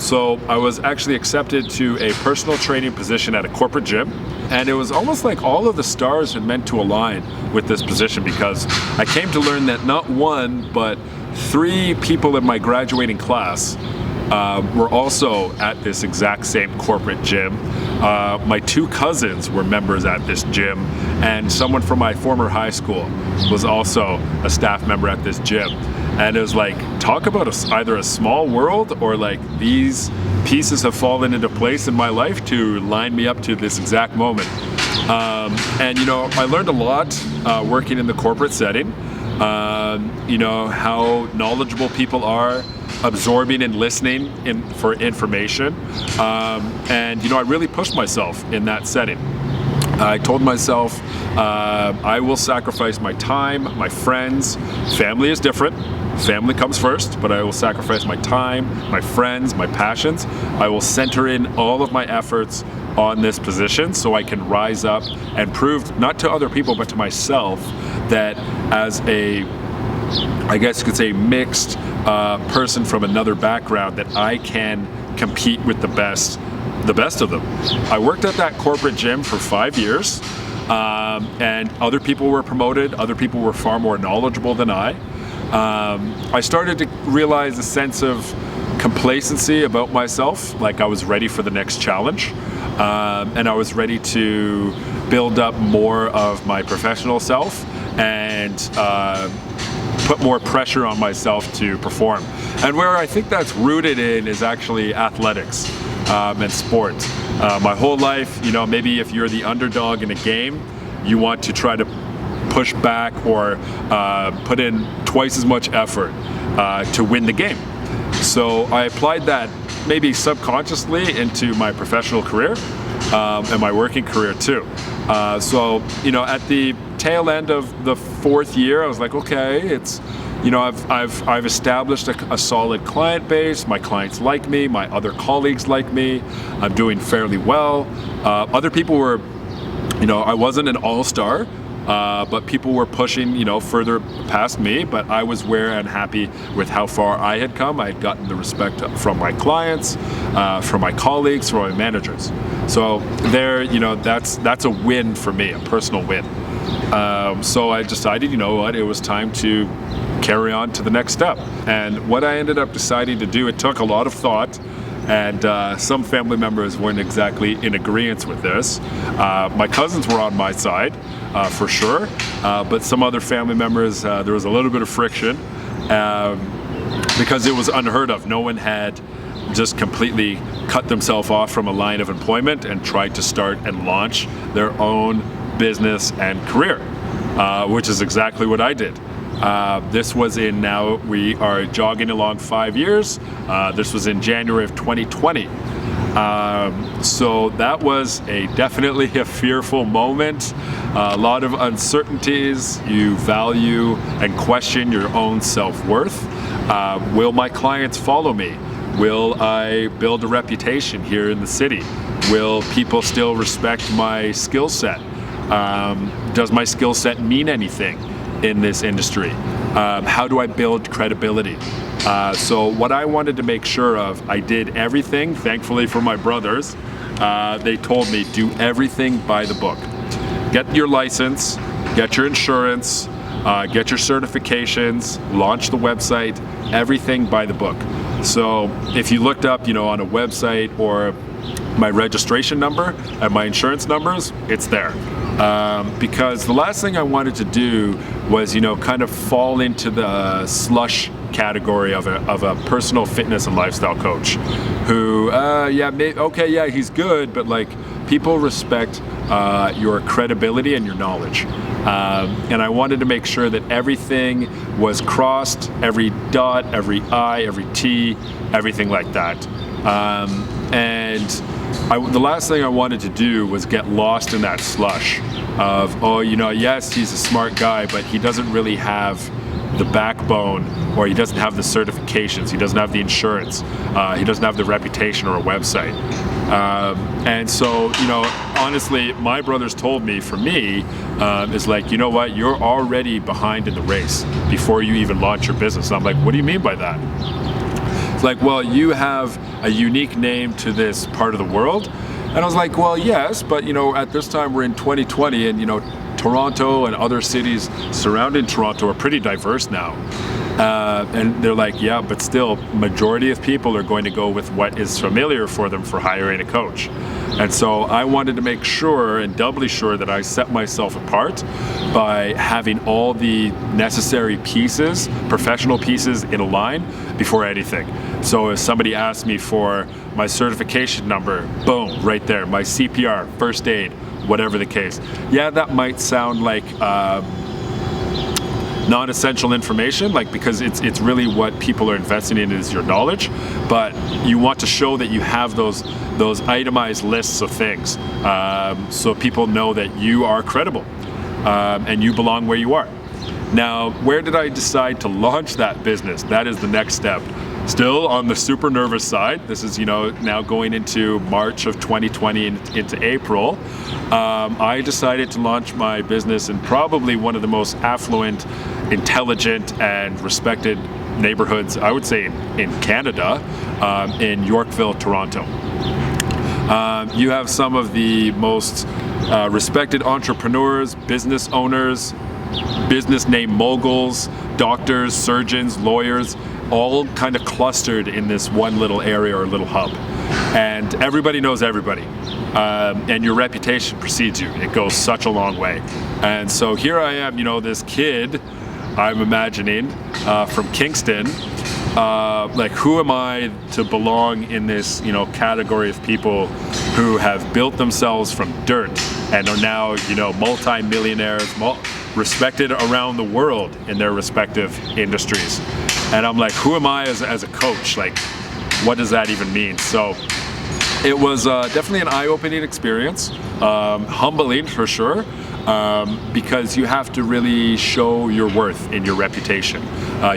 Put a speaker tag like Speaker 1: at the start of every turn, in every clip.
Speaker 1: So I was actually accepted to a personal training position at a corporate gym. And it was almost like all of the stars had meant to align with this position, because I came to learn that not one, but 3 people in my graduating class were also at this exact same corporate gym. My 2 cousins were members at this gym, and someone from my former high school was also a staff member at this gym. And it was like, talk about either a small world, or like these pieces have fallen into place in my life to line me up to this exact moment. And you know, I learned a lot working in the corporate setting. You know, how knowledgeable people are, absorbing and listening for information. And you know, I really pushed myself in that setting. I told myself I will sacrifice my time, my friends. Family is different. Family comes first, but I will sacrifice my time, my friends, my passions. I will center in all of my efforts on this position so I can rise up and prove, not to other people, but to myself, that as a, I guess you could say, mixed person from another background, that I can compete with the best of them. I worked at that corporate gym for 5 years, and other people were promoted. Other people were far more knowledgeable than I. I started to realize a sense of complacency about myself, like I was ready for the next challenge, and I was ready to build up more of my professional self and put more pressure on myself to perform. And where I think that's rooted in is actually athletics and sport. My whole life, you know, maybe if you're the underdog in a game, you want to try to push back or put in twice as much effort to win the game. So I applied that maybe subconsciously into my professional career and my working career too. So, you know, at the tail end of the 4th year, I was like, okay, it's, you know, I've established a solid client base. My clients like me. My other colleagues like me. I'm doing fairly well. Other people were, you know, I wasn't an all-star, but people were pushing, you know, further past me, but I was aware and happy with how far I had come. I had gotten the respect from my clients, from my colleagues, from my managers. So there, you know, that's a win for me, a personal win. So I decided, you know what, it was time to carry on to the next step. And what I ended up deciding to do, it took a lot of thought, and some family members weren't exactly in agreement with this. My cousins were on my side, for sure, but some other family members, there was a little bit of friction, because it was unheard of. No one had just completely cut themselves off from a line of employment and tried to start and launch their own business and career, which is exactly what I did. This was in, now we are jogging along 5 years. This was in January of 2020. So that was definitely a fearful moment, a lot of uncertainties. You value and question your own self-worth. Will my clients follow me? Will I build a reputation here in the city? Will people still respect my skill set? Does my skill set mean anything in this industry? How do I build credibility? So what I wanted to make sure of, I did everything, thankfully for my brothers. They told me, do everything by the book. Get your license, get your insurance, get your certifications, launch the website, everything by the book. So if you looked up, you know, on a website or my registration number and my insurance numbers, it's there. Because the last thing I wanted to do was, you know, kind of fall into the slush category of a personal fitness and lifestyle coach who, yeah, he's good, but like, people respect your credibility and your knowledge. And I wanted to make sure that everything was crossed, every dot, every I, every T, everything like that. The last thing I wanted to do was get lost in that slush of, oh, you know, yes, he's a smart guy, but he doesn't really have the backbone, or he doesn't have the certifications, he doesn't have the insurance, he doesn't have the reputation or a website. And so, you know, honestly, my brothers told me, for me, is like, you know what, you're already behind in the race before you even launch your business. And I'm like, what do you mean by that? like, well, you have a unique name to this part of the world. And I was like, well, yes, but at this time we're in 2020, and Toronto and other cities surrounding Toronto are pretty diverse now. And they're like, yeah, but still, majority of people are going to go with what is familiar for them for hiring a coach. And so I wanted to make sure, and doubly sure, that I set myself apart by having all the necessary pieces, professional pieces, in a line before anything. So if somebody asked me for my certification number, boom, right there. My CPR, first aid, whatever the case. Yeah, that might sound like non-essential information, because it's really what people are investing in is your knowledge, but you want to show that you have those itemized lists of things, so people know that you are credible, and you belong where you are. Now, where did I decide to launch that business? That is the next step. Still on the super nervous side. This is, now going into March of 2020 and into April. I decided to launch my business in probably one of the most affluent, intelligent, and respected neighborhoods, I would say, in Canada, in Yorkville, Toronto. You have some of the most respected entrepreneurs, business owners, business name moguls, doctors, surgeons, lawyers, all kind of clustered in this one little area or little hub. And everybody knows everybody. And your reputation precedes you. It goes such a long way. And so here I am, this kid, I'm imagining, from Kingston. Who am I to belong in this, category of people who have built themselves from dirt and are now, multi-millionaires, respected around the world in their respective industries. And I'm like, who am I as a coach? Like, what does that even mean? So it was definitely an eye-opening experience, humbling for sure, because you have to really show your worth in your reputation.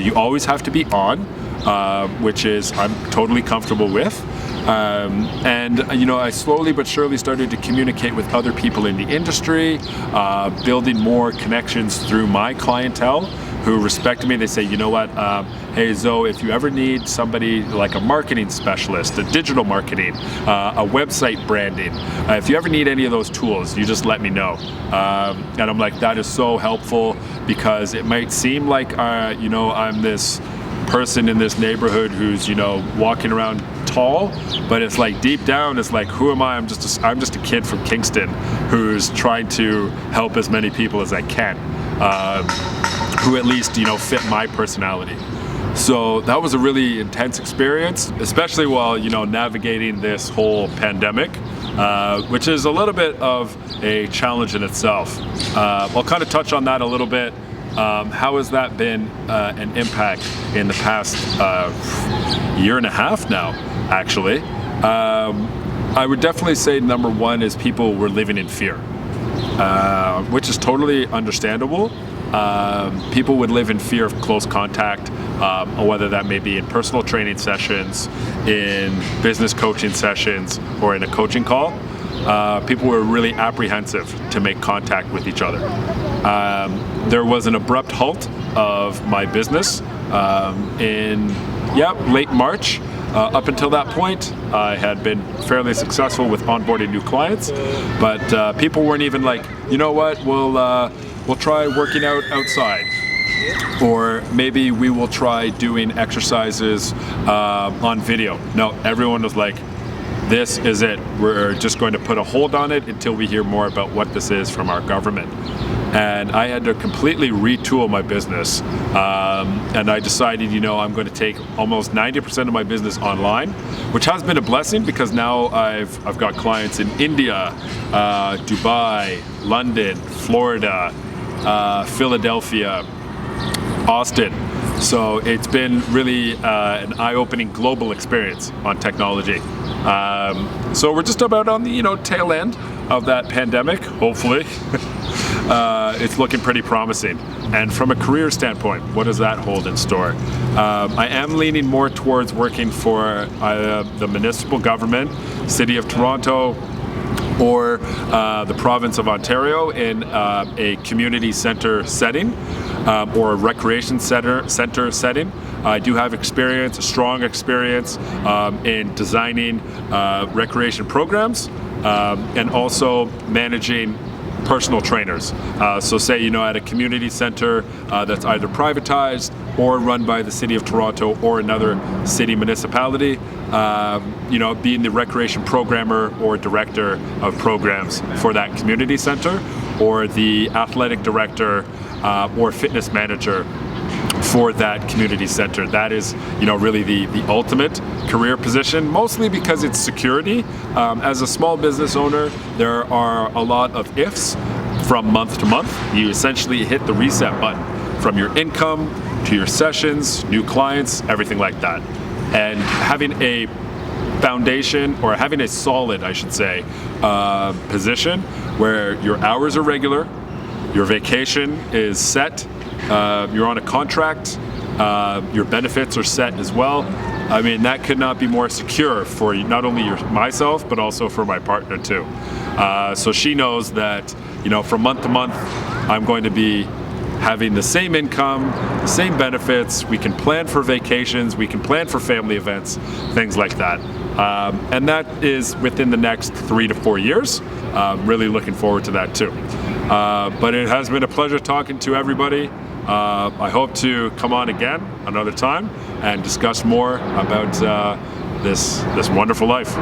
Speaker 1: You always have to be on, which is I'm totally comfortable with. And I slowly but surely started to communicate with other people in the industry, building more connections through my clientele who respect me. They say, you know what, hey Zo, if you ever need somebody like a marketing specialist, a digital marketing, a website branding, if you ever need any of those tools, you just let me know. And I'm like, that is so helpful, because it might seem like, I'm this person in this neighborhood who's, walking around tall, but it's like deep down, it's like, who am I? I'm just a kid from Kingston who's trying to help as many people as I can, who at least, fit my personality. So that was a really intense experience, especially while, navigating this whole pandemic, which is a little bit of a challenge in itself. I'll kind of touch on that a little bit. How has that been an impact in the past year and a half now, actually? I would definitely say number one is people were living in fear, which is totally understandable. People would live in fear of close contact, whether that may be in personal training sessions, in business coaching sessions, or in a coaching call. People were really apprehensive to make contact with each other. There was an abrupt halt of my business in late March. Up until that point, I had been fairly successful with onboarding new clients, but people weren't even like, you know what, we'll try working out outside, or maybe we will try doing exercises on video. No, everyone was like, this is it. We're just going to put a hold on it until we hear more about what this is from our government. And I had to completely retool my business. And I decided, I'm going to take almost 90% of my business online, which has been a blessing, because now I've got clients in India, Dubai, London, Florida, Philadelphia, Austin. So it's been really an eye-opening global experience on technology. So we're just about on the tail end of that pandemic, hopefully. It's looking pretty promising. And from a career standpoint, what does that hold in store? I am leaning more towards working for the municipal government, City of Toronto, or the province of Ontario in a community center setting. or a recreation center setting. I do have experience, a strong experience in designing recreation programs and also managing personal trainers. So say, at a community center that's either privatized or run by the City of Toronto or another city municipality, being the recreation programmer or director of programs for that community center, or the athletic director or fitness manager for that community center. That is, really the ultimate career position, mostly because it's security. As a small business owner, there are a lot of ifs from month to month. You essentially hit the reset button from your income to your sessions, new clients, everything like that. And having a foundation, or having a solid, I should say, position where your hours are regular, your vacation is set, you're on a contract, your benefits are set as well. I mean, that could not be more secure for not only myself, but also for my partner too. So she knows that, from month to month, I'm going to be having the same income, the same benefits. We can plan for vacations, we can plan for family events, things like that. And that is within the next 3 to 4 years. Really looking forward to that too. But it has been a pleasure talking to everybody. I hope to come on again another time and discuss more about this wonderful life.